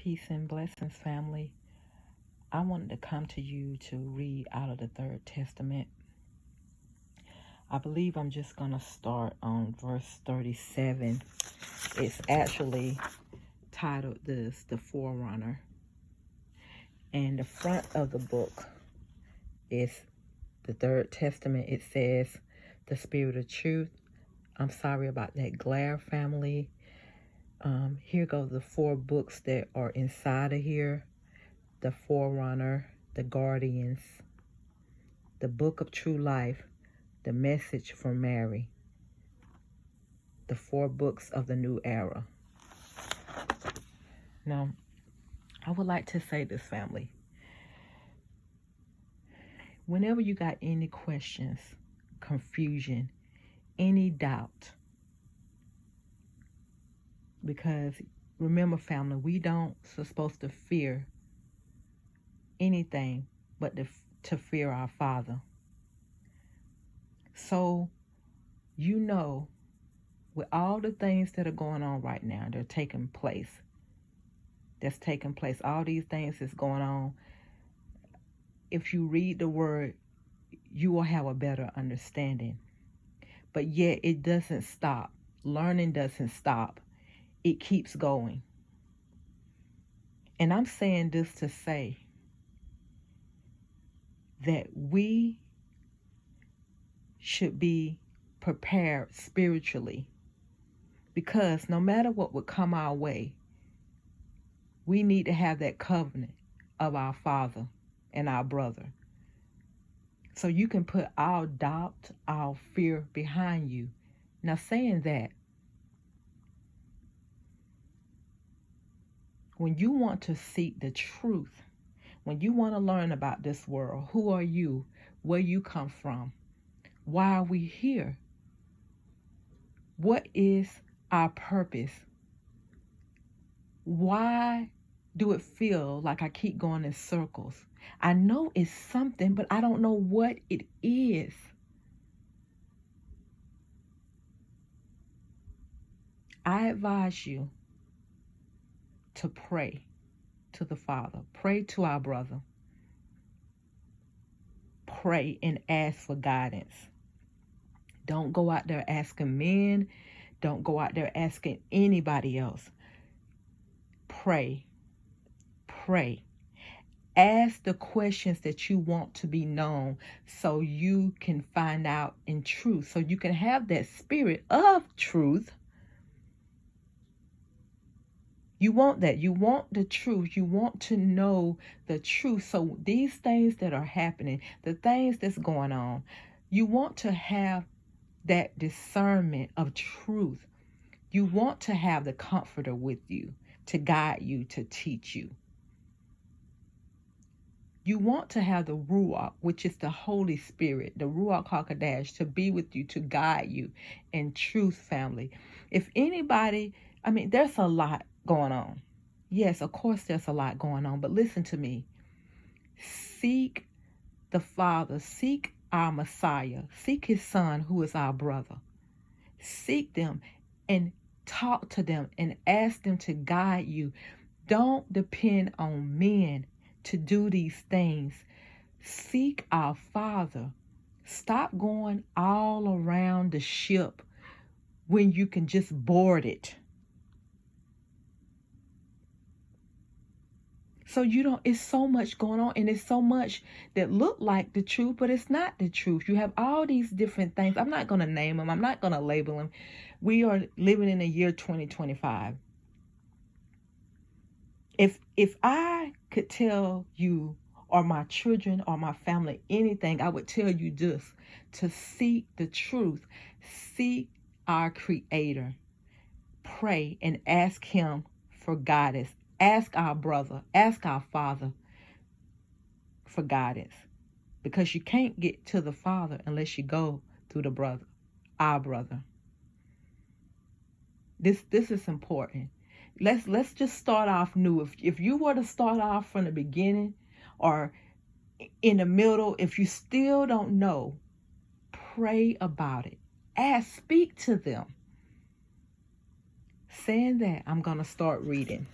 Peace and blessings, family. I wanted to come to you to read out of the Third Testament. I believe I'm just going to start on verse 37. It's actually titled The Forerunner. And the front of the book is the Third Testament. It says, the Spirit of Truth. I'm sorry about that glare, family. Here go the 4 books that are inside of here. The Forerunner, the Guardians, the Book of True Life, the Message from Mary, the 4 books of the New Era. Now, I would like to say this, family. Whenever you got any questions, confusion, any doubt, because remember, family, we don't supposed to fear anything but to fear our Father. So, you know, with all the things that are going on right now, that's taking place, all these things that's going on, if you read the word, you will have a better understanding. But yet it doesn't stop. Learning doesn't stop. It keeps going. And I'm saying this to say that we should be prepared spiritually, because no matter what would come our way, we need to have that covenant of our Father and our brother. So you can put our doubt, our fear behind you. Now, saying that, when you want to seek the truth, when you want to learn about this world, who are you, where you come from, why are we here, what is our purpose, why do it feel like I keep going in circles? I know it's something, but I don't know what it is. I advise you to pray to the Father. Pray to our brother. Pray and ask for guidance. Don't go out there asking men. Don't go out there asking anybody else. Pray. Pray. Ask the questions that you want to be known so you can find out in truth, so you can have that spirit of truth. You want that. You want the truth. You want to know the truth. So these things that are happening, the things that's going on, you want to have that discernment of truth. You want to have the Comforter with you to guide you, to teach you. You want to have the Ruach, which is the Holy Spirit, the Ruach HaKodesh, to be with you, to guide you in truth, family. If anybody, there's a lot going on. Yes, of course there's a lot going on, but listen to me. Seek the Father, seek our Messiah, seek his Son, who is our brother. Seek them and talk to them and ask them to guide you. Don't depend on men to do these things. Seek our Father. Stop going all around the ship when you can just board it. So it's so much going on, and it's so much that look like the truth, but it's not the truth. You have all these different things. I'm not going to name them. I'm not going to label them. We are living in the year 2025. If I could tell you or my children or my family anything, I would tell you this: to seek the truth, seek our Creator, pray and ask him for guidance. Ask our brother, ask our Father for guidance, because you can't get to the Father unless you go through the brother, our brother. This is important. Let's just start off new. If you were to start off from the beginning or in the middle, if you still don't know, pray about it. Speak to them. Saying that, I'm going to start reading.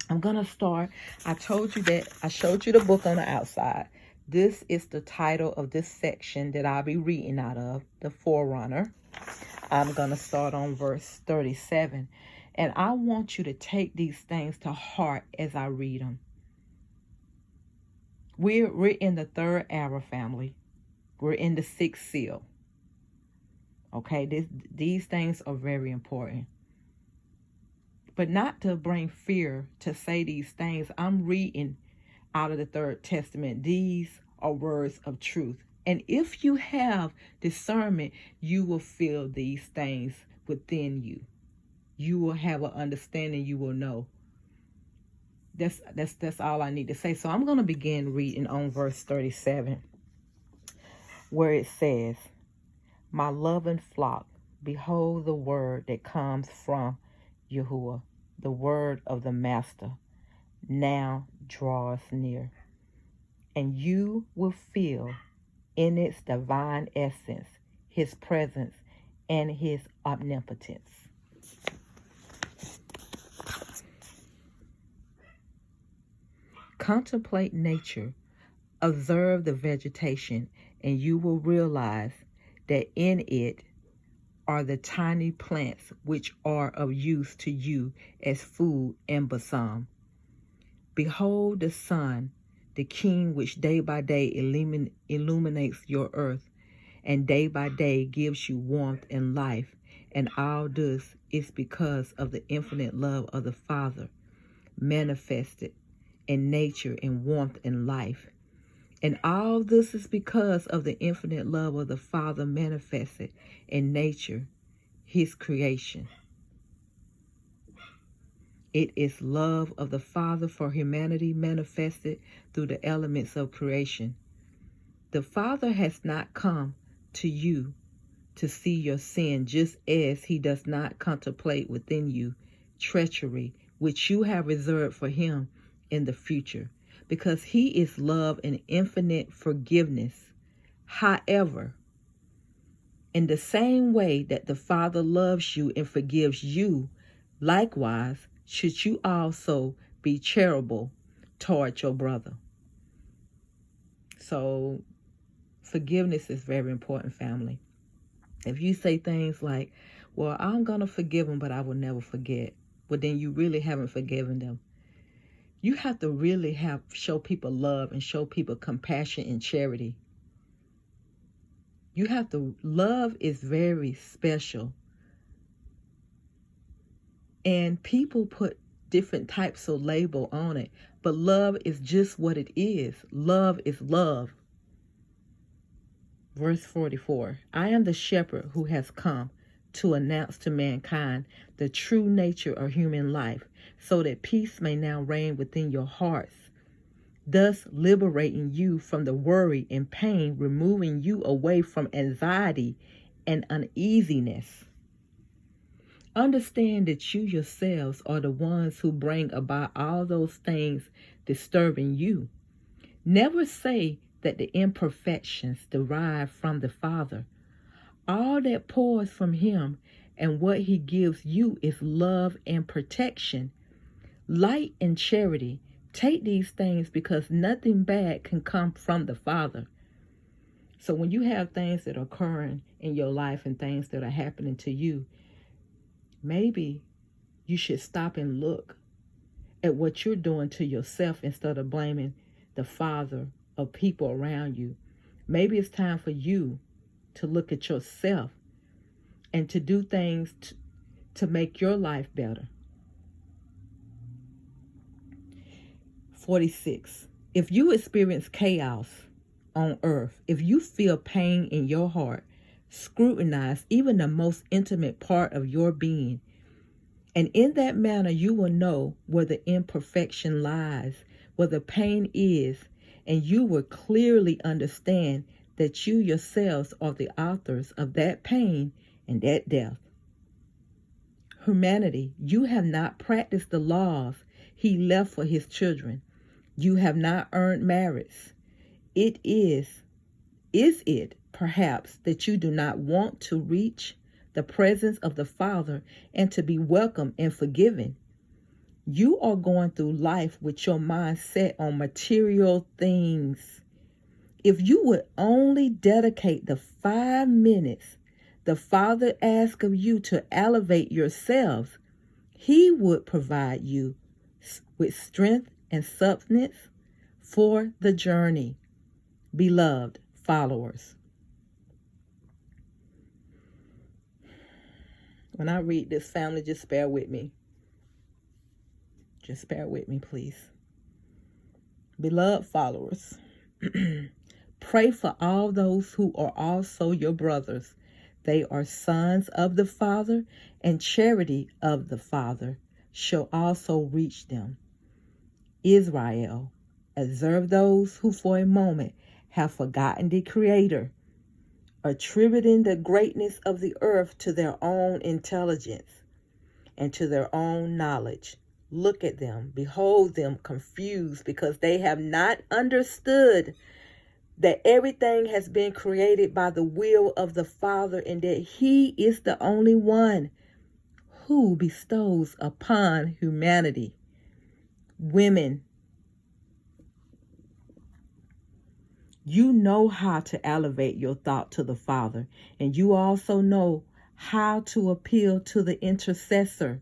I'm going to start. I told you that I showed you the book on the outside. This is the title of this section that I'll be reading out of, the Forerunner. I'm going to start on verse 37. And I want you to take these things to heart as I read them. We're in the third era, family. We're in the sixth seal. Okay, these things are very important. But not to bring fear to say these things. I'm reading out of the Third Testament. These are words of truth. And if you have discernment, you will feel these things within you. You will have an understanding. You will know. That's all I need to say. So I'm going to begin reading on verse 37, where it says, "My loving flock, behold the word that comes from Yahuwah, the word of the Master, now draws near, and you will feel in its divine essence his presence and his omnipotence." Contemplate nature, observe the vegetation, and you will realize that in it are the tiny plants which are of use to you as food and balsam. Behold the sun, the king which day by day illuminates your earth, and day by day gives you warmth and life, and all this is because of the infinite love of the Father manifested in nature in warmth and life. And all this is because of the infinite love of the Father manifested in nature, his creation. It is love of the Father for humanity manifested through the elements of creation. The Father has not come to you to see your sin, just as he does not contemplate within you treachery, which you have reserved for him in the future, because he is love and infinite forgiveness. However, in the same way that the Father loves you and forgives you, likewise should you also be charitable toward your brother. So forgiveness is very important, family. If you say things like, well, I'm going to forgive them, but I will never forget, well, then you really haven't forgiven them. You have to really show people love and show people compassion and charity. Love is very special. And people put different types of label on it, but love is just what it is. Love is love. Verse 44, "I am the shepherd who has come to announce to mankind the true nature of human life, so that peace may now reign within your hearts, thus liberating you from the worry and pain, removing you away from anxiety and uneasiness. Understand that you yourselves are the ones who bring about all those things disturbing you. Never say that the imperfections derive from the Father. All that pours from him and what he gives you is love and protection, light and charity. Take these things because nothing bad can come from the Father." So when you have things that are occurring in your life and things that are happening to you, maybe you should stop and look at what you're doing to yourself instead of blaming the Father or people around you. Maybe it's time for you to look at yourself and to do things to make your life better. 46. If you experience chaos on earth, if you feel pain in your heart, scrutinize even the most intimate part of your being. And in that manner, you will know where the imperfection lies, where the pain is, and you will clearly understand that you yourselves are the authors of that pain and that death. Humanity, you have not practiced the laws he left for his children. You have not earned merits. Is it perhaps that you do not want to reach the presence of the Father and to be welcomed and forgiven? You are going through life with your mind set on material things. If you would only dedicate the 5 minutes the Father asks of you to elevate yourselves, He would provide you with strength and substance for the journey. Beloved followers, when I read this, family, just bear with me. Just bear with me, please. Beloved followers, pray for all those who are also your brothers. They are sons of the Father, and charity of the Father shall also reach them. Israel, observe those who for a moment have forgotten the Creator, attributing the greatness of the earth to their own intelligence and to their own knowledge. Look at them, behold them confused, because they have not understood that everything has been created by the will of the Father, and that He is the only one who bestows upon humanity. Women, you know how to elevate your thought to the Father, and you also know how to appeal to the intercessor,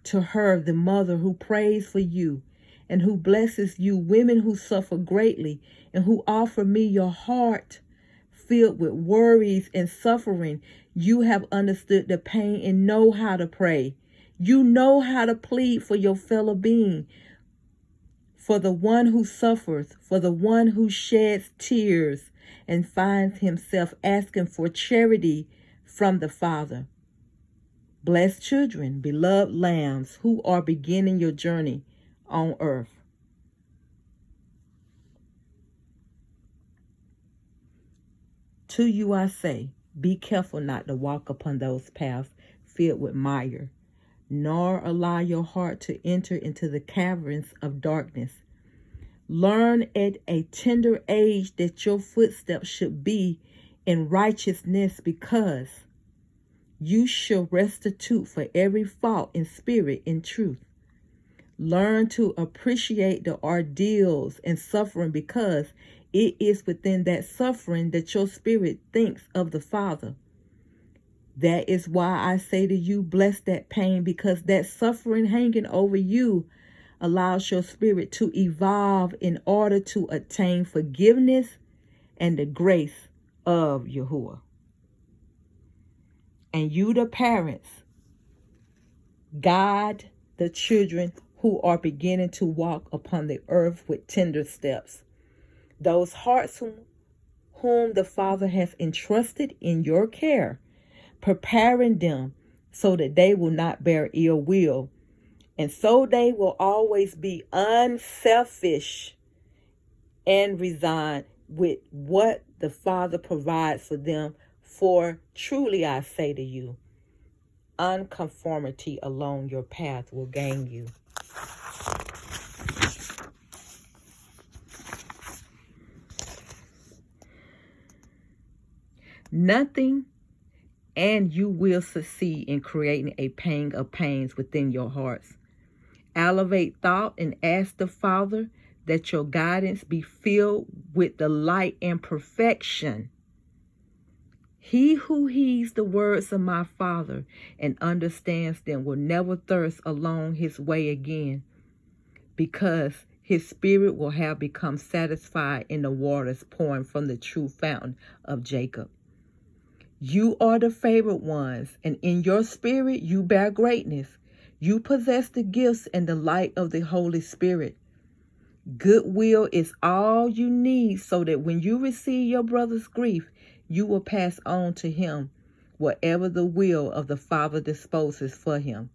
to her, the mother who prays for you and who blesses you. Women who suffer greatly and who offer me your heart filled with worries and suffering. You have understood the pain and know how to pray. You know how to plead for your fellow being, for the one who suffers, for the one who sheds tears and finds himself asking for charity from the Father. Blessed children, beloved lambs who are beginning your journey on earth. To you I say, be careful not to walk upon those paths filled with mire, nor allow your heart to enter into the caverns of darkness. Learn at a tender age that your footsteps should be in righteousness, because you shall restitute for every fault in spirit and truth. Learn to appreciate the ordeals and suffering, because it is within that suffering that your spirit thinks of the Father. That is why I say to you, bless that pain, because that suffering hanging over you allows your spirit to evolve in order to attain forgiveness and the grace of Yahuwah. And you, the parents, guide the children who are beginning to walk upon the earth with tender steps. Those hearts whom the Father has entrusted in your care, preparing them so that they will not bear ill will, and so they will always be unselfish and resigned with what the Father provides for them. For truly I say to you, unconformity along your path will gain you. Nothing, and you will succeed in creating a pang of pains within your hearts. Elevate thought and ask the Father that your guidance be filled with the light and perfection. He who heeds the words of my Father and understands them will never thirst along his way again, because his spirit will have become satisfied in the waters pouring from the true fountain of Jacob. You are the favored ones, and in your spirit you bear greatness. You possess the gifts and the light of the Holy Spirit. Goodwill is all you need, so that when you receive your brother's grief, you will pass on to him whatever the will of the Father disposes for him,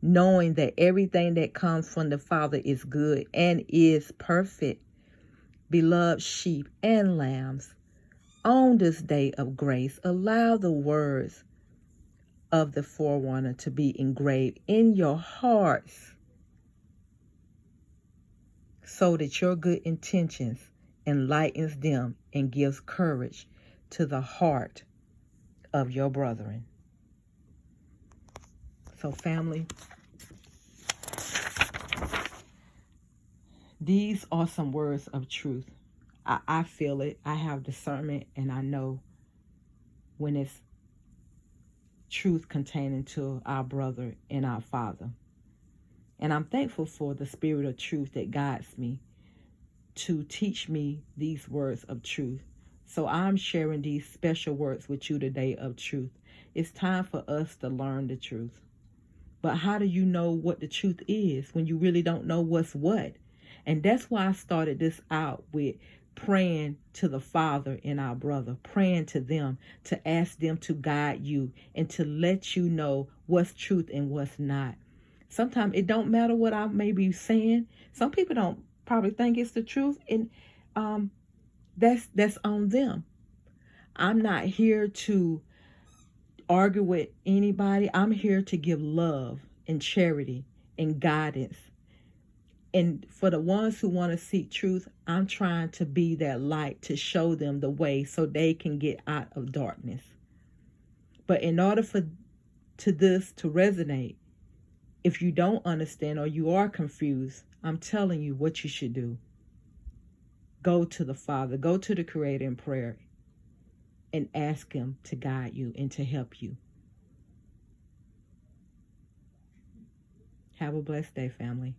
knowing that everything that comes from the Father is good and is perfect. Beloved sheep and lambs, on this day of grace, allow the words of the Forerunner to be engraved in your hearts, so that your good intentions enlightens them and gives courage to the heart of your brethren. So family, These are some words of truth. I feel it. I have discernment, and I know when it's truth containing to our brother and our Father. And I'm thankful for the spirit of truth that guides me to teach me these words of truth. So I'm sharing these special words with you today of truth. It's time for us to learn the truth. But how do you know what the truth is when you really don't know what's what? And that's why I started this out with praying to the Father and our brother, praying to them to ask them to guide you and to let you know what's truth and what's not. Sometimes it don't matter what I may be saying. Some people don't probably think it's the truth, and that's on them. I'm not here to argue with anybody. I'm here to give love and charity and guidance. And for the ones who want to seek truth, I'm trying to be that light to show them the way so they can get out of darkness. But in order for this to resonate, if you don't understand or you are confused, I'm telling you what you should do. Go to the Father, go to the Creator in prayer and ask Him to guide you and to help you. Have a blessed day, family.